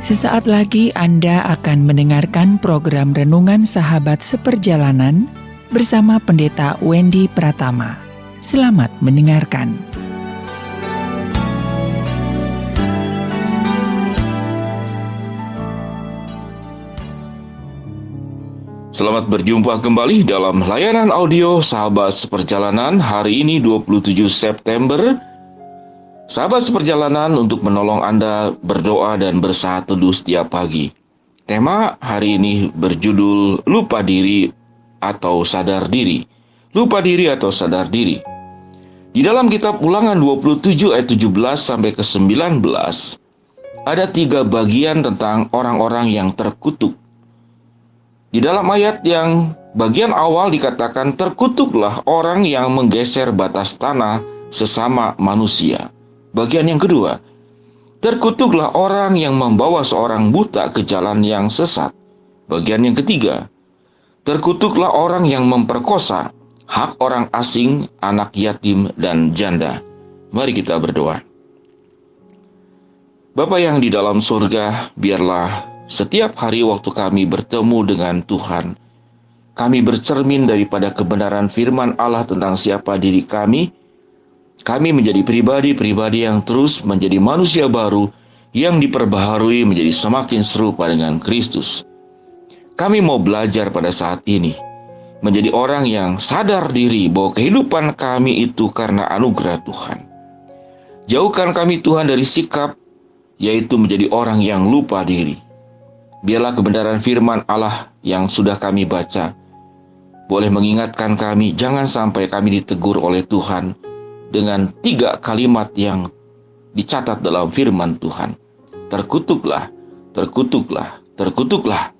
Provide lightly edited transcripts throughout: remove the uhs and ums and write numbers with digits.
Sesaat lagi Anda akan mendengarkan program Renungan Sahabat Seperjalanan bersama Pendeta Wendy Pratama. Selamat mendengarkan. Selamat berjumpa kembali dalam layanan audio Sahabat Seperjalanan hari ini 27 September. Sahabat Seperjalanan untuk menolong Anda berdoa dan bersaat teduh setiap pagi. Tema hari ini berjudul Lupa Diri atau Sadar Diri. Lupa diri atau sadar diri. Di dalam kitab Ulangan 27 ayat 17 sampai ke 19 ada 3 bagian tentang orang-orang yang terkutuk. Di dalam ayat yang bagian awal dikatakan terkutuklah orang yang menggeser batas tanah sesama manusia. Bagian yang kedua, terkutuklah orang yang membawa seorang buta ke jalan yang sesat. Bagian yang ketiga, terkutuklah orang yang memperkosa hak orang asing, anak yatim, dan janda. Mari kita berdoa. Bapa yang di dalam surga, biarlah setiap hari waktu kami bertemu dengan Tuhan, kami bercermin daripada kebenaran firman Allah tentang siapa diri kami menjadi pribadi-pribadi yang terus menjadi manusia baru yang diperbaharui menjadi semakin serupa dengan Kristus. Kami mau belajar pada saat ini menjadi orang yang sadar diri bahwa kehidupan kami itu karena anugerah Tuhan. Jauhkan kami Tuhan dari sikap yaitu menjadi orang yang lupa diri. Biarlah kebenaran firman Allah yang sudah kami baca boleh mengingatkan kami, jangan sampai kami ditegur oleh Tuhan dengan 3 kalimat yang dicatat dalam firman Tuhan. Terkutuklah, terkutuklah, terkutuklah.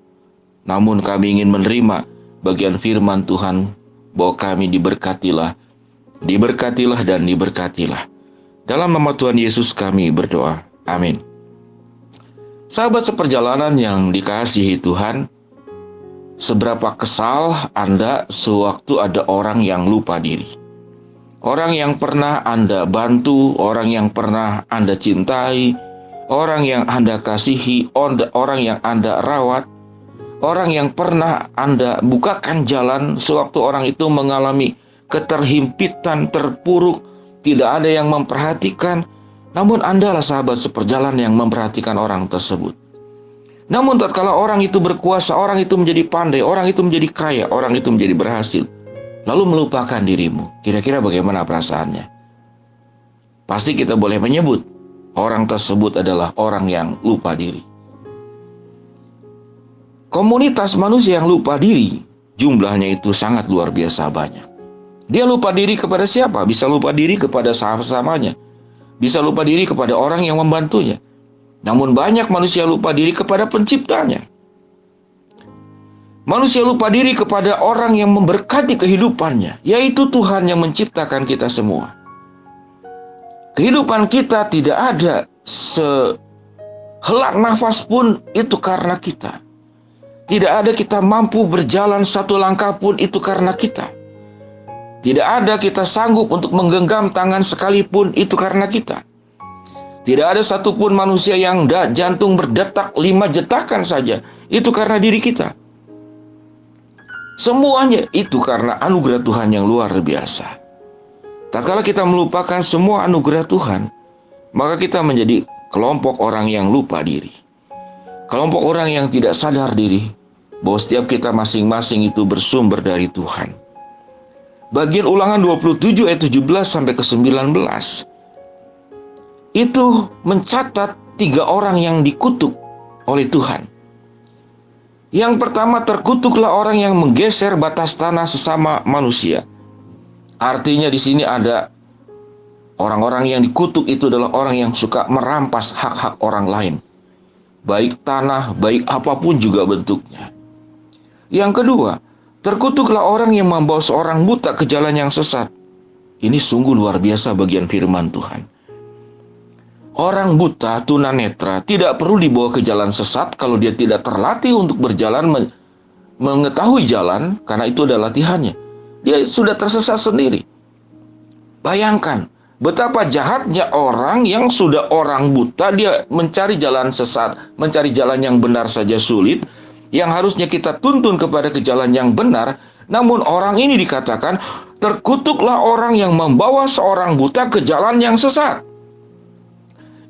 Namun kami ingin menerima bagian firman Tuhan bahwa kami diberkatilah, diberkatilah dan diberkatilah. Dalam nama Tuhan Yesus kami berdoa. Amin. Sahabat seperjalanan yang dikasihi Tuhan, seberapa kesal Anda sewaktu ada orang yang lupa diri? Orang yang pernah Anda bantu, orang yang pernah Anda cintai, orang yang Anda kasihi, orang yang Anda rawat, orang yang pernah Anda bukakan jalan sewaktu orang itu mengalami keterhimpitan, terpuruk, tidak ada yang memperhatikan. Namun Anda lah sahabat seperjalanan yang memperhatikan orang tersebut. Namun tatkala orang itu berkuasa, orang itu menjadi pandai, orang itu menjadi kaya, orang itu menjadi berhasil, lalu melupakan dirimu, kira-kira bagaimana perasaannya? Pasti kita boleh menyebut orang tersebut adalah orang yang lupa diri. Komunitas manusia yang lupa diri, jumlahnya itu sangat luar biasa banyak. Dia lupa diri kepada siapa? Bisa lupa diri kepada sahabat-sahabatnya, bisa lupa diri kepada orang yang membantunya. Namun banyak manusia lupa diri kepada penciptanya. Manusia lupa diri kepada orang yang memberkati kehidupannya, yaitu Tuhan yang menciptakan kita semua. Kehidupan kita tidak ada sehelak nafas pun itu karena kita. Tidak ada kita mampu berjalan satu langkah pun itu karena kita. Tidak ada kita sanggup untuk menggenggam tangan sekalipun itu karena kita. Tidak ada satupun manusia yang jantung berdetak 5 jetakan saja, itu karena diri kita. Semuanya itu karena anugerah Tuhan yang luar biasa. Tatkala kita melupakan semua anugerah Tuhan, maka kita menjadi kelompok orang yang lupa diri. Kelompok orang yang tidak sadar diri bahwa setiap kita masing-masing itu bersumber dari Tuhan. Bagian Ulangan 27 ayat 17 sampai ke 19 itu mencatat 3 orang yang dikutuk oleh Tuhan. Yang pertama, terkutuklah orang yang menggeser batas tanah sesama manusia. Artinya di sini ada orang-orang yang dikutuk itu adalah orang yang suka merampas hak-hak orang lain. Baik tanah, baik apapun juga bentuknya. Yang kedua, terkutuklah orang yang membawa seorang buta ke jalan yang sesat. Ini sungguh luar biasa bagian firman Tuhan. Orang buta tunanetra tidak perlu dibawa ke jalan sesat kalau dia tidak terlatih untuk berjalan mengetahui jalan, karena itu adalah latihannya. Dia sudah tersesat sendiri. Bayangkan, Betapa jahatnya orang yang sudah orang buta, dia mencari jalan sesat, mencari jalan yang benar saja sulit, yang harusnya kita tuntun kepada ke jalan yang benar. Namun orang ini dikatakan, terkutuklah orang yang membawa seorang buta ke jalan yang sesat.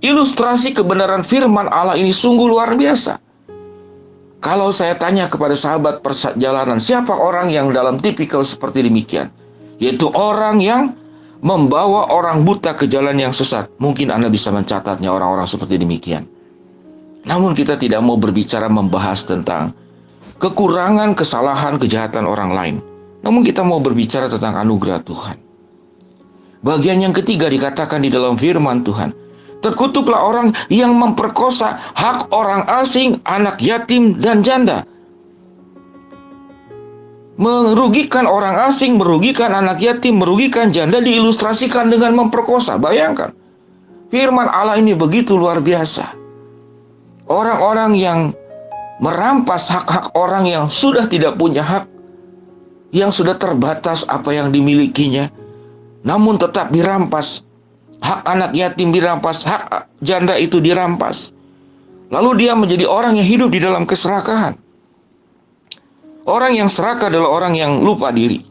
Ilustrasi kebenaran firman Allah ini sungguh luar biasa. Kalau saya tanya kepada sahabat perjalanan, siapa orang yang dalam tipikal seperti demikian? Yaitu orang yang membawa orang buta ke jalan yang sesat. Mungkin Anda bisa mencatatnya orang-orang seperti demikian. Namun kita tidak mau berbicara membahas tentang kekurangan, kesalahan, kejahatan orang lain. Namun kita mau berbicara tentang anugerah Tuhan. Bagian yang ketiga dikatakan di dalam firman Tuhan, terkutuklah orang yang memperkosa hak orang asing, anak yatim, dan janda. Merugikan orang asing, merugikan anak yatim, merugikan janda diilustrasikan dengan memperkosa. Bayangkan, firman Allah ini begitu luar biasa. Orang-orang yang merampas hak-hak orang yang sudah tidak punya hak, yang sudah terbatas apa yang dimilikinya, namun tetap dirampas. Hak anak yatim dirampas, hak janda itu dirampas. Lalu dia menjadi orang yang hidup di dalam keserakahan. Orang yang serakah adalah orang yang lupa diri.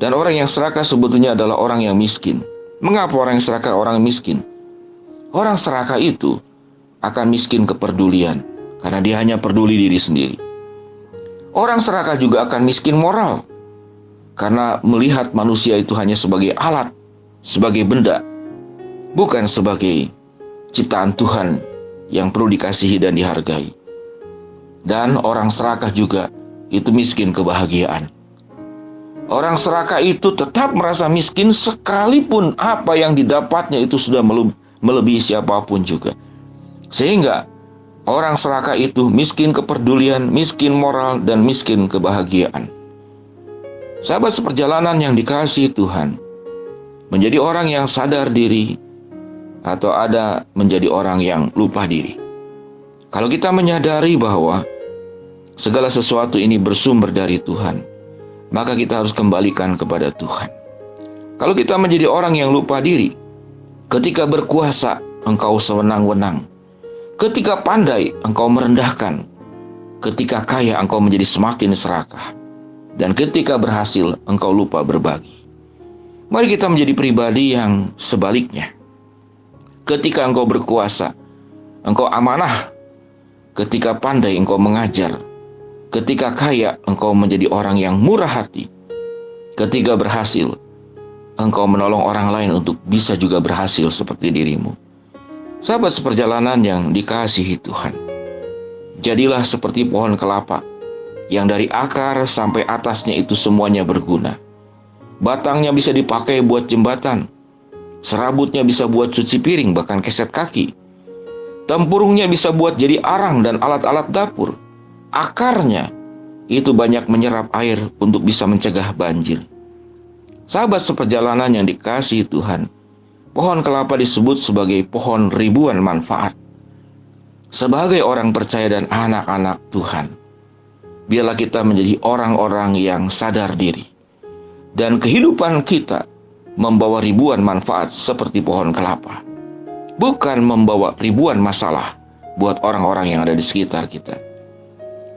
Dan orang yang serakah sebetulnya adalah orang yang miskin. Mengapa orang yang serakah orang miskin? Orang serakah itu akan miskin kepedulian, karena dia hanya peduli diri sendiri. Orang serakah juga akan miskin moral, karena melihat manusia itu hanya sebagai alat, sebagai benda, bukan sebagai ciptaan Tuhan yang perlu dikasihi dan dihargai. Dan orang serakah juga itu miskin kebahagiaan. Orang serakah itu tetap merasa miskin sekalipun apa yang didapatnya itu sudah melebihi siapapun juga. Sehingga orang serakah itu miskin kepedulian, miskin moral, dan miskin kebahagiaan. Sahabat seperjalanan yang dikasihi Tuhan, menjadi orang yang sadar diri atau ada menjadi orang yang lupa diri. Kalau kita menyadari bahwa segala sesuatu ini bersumber dari Tuhan, maka kita harus kembalikan kepada Tuhan. Kalau kita menjadi orang yang lupa diri, ketika berkuasa engkau sewenang-wenang, ketika pandai engkau merendahkan, ketika kaya engkau menjadi semakin serakah, dan ketika berhasil engkau lupa berbagi. Mari kita menjadi pribadi yang sebaliknya. Ketika engkau berkuasa, engkau amanah. Ketika pandai engkau mengajar. Ketika kaya, engkau menjadi orang yang murah hati. Ketika berhasil, engkau menolong orang lain untuk bisa juga berhasil seperti dirimu. Sahabat seperjalanan yang dikasihi Tuhan, jadilah seperti pohon kelapa, yang dari akar sampai atasnya itu semuanya berguna. Batangnya bisa dipakai buat jembatan, serabutnya bisa buat cuci piring, bahkan keset kaki. Tempurungnya bisa buat jadi arang dan alat-alat dapur. Akarnya itu banyak menyerap air untuk bisa mencegah banjir. Sahabat seperjalanan yang dikasihi Tuhan, pohon kelapa disebut sebagai pohon ribuan manfaat. Sebagai orang percaya dan anak-anak Tuhan, biarlah kita menjadi orang-orang yang sadar diri. Dan kehidupan kita membawa ribuan manfaat seperti pohon kelapa. Bukan membawa ribuan masalah buat orang-orang yang ada di sekitar kita.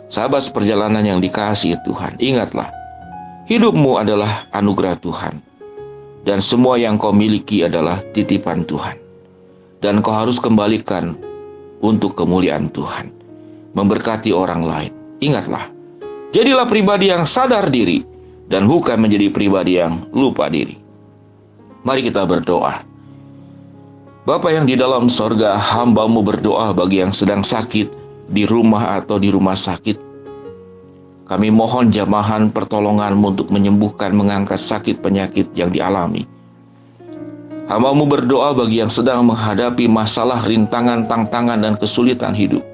Sahabat seperjalanan yang dikasihi Tuhan, ingatlah, hidupmu adalah anugerah Tuhan. Dan semua yang kau miliki adalah titipan Tuhan. Dan kau harus kembalikan untuk kemuliaan Tuhan. Memberkati orang lain. Ingatlah, jadilah pribadi yang sadar diri dan bukan menjadi pribadi yang lupa diri. Mari kita berdoa. Bapa yang di dalam sorga, hamba-Mu berdoa bagi yang sedang sakit, di rumah atau di rumah sakit. Kami mohon jamahan pertolongan-Mu untuk menyembuhkan, mengangkat sakit penyakit yang dialami. Hamba-Mu berdoa bagi yang sedang menghadapi masalah, rintangan, tantangan, dan kesulitan hidup.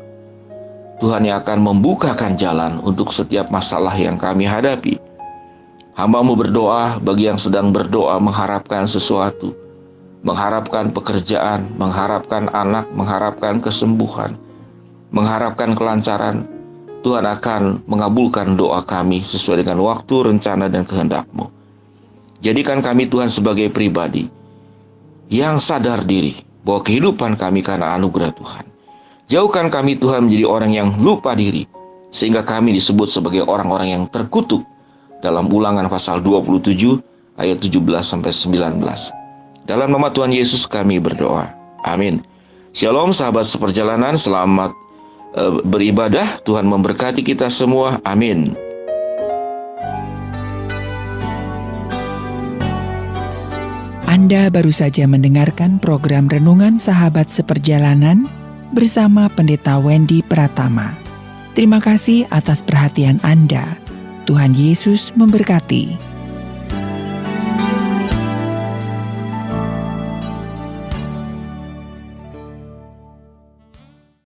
Tuhan yang akan membukakan jalan untuk setiap masalah yang kami hadapi. Hamba-Mu berdoa bagi yang sedang berdoa mengharapkan sesuatu, mengharapkan pekerjaan, mengharapkan anak, mengharapkan kesembuhan, mengharapkan kelancaran. Tuhan akan mengabulkan doa kami sesuai dengan waktu, rencana, dan kehendak-Mu. Jadikan kami Tuhan sebagai pribadi yang sadar diri bahwa kehidupan kami karena anugerah Tuhan. Jauhkan kami Tuhan menjadi orang yang lupa diri, sehingga kami disebut sebagai orang-orang yang terkutuk dalam Ulangan pasal 27 ayat 17-19. Dalam nama Tuhan Yesus kami berdoa. Amin. Shalom sahabat seperjalanan, selamat beribadah. Tuhan memberkati kita semua. Amin. Anda baru saja mendengarkan program Renungan Sahabat Seperjalanan bersama Pendeta Wendy Pratama. Terima kasih atas perhatian Anda. Tuhan Yesus memberkati.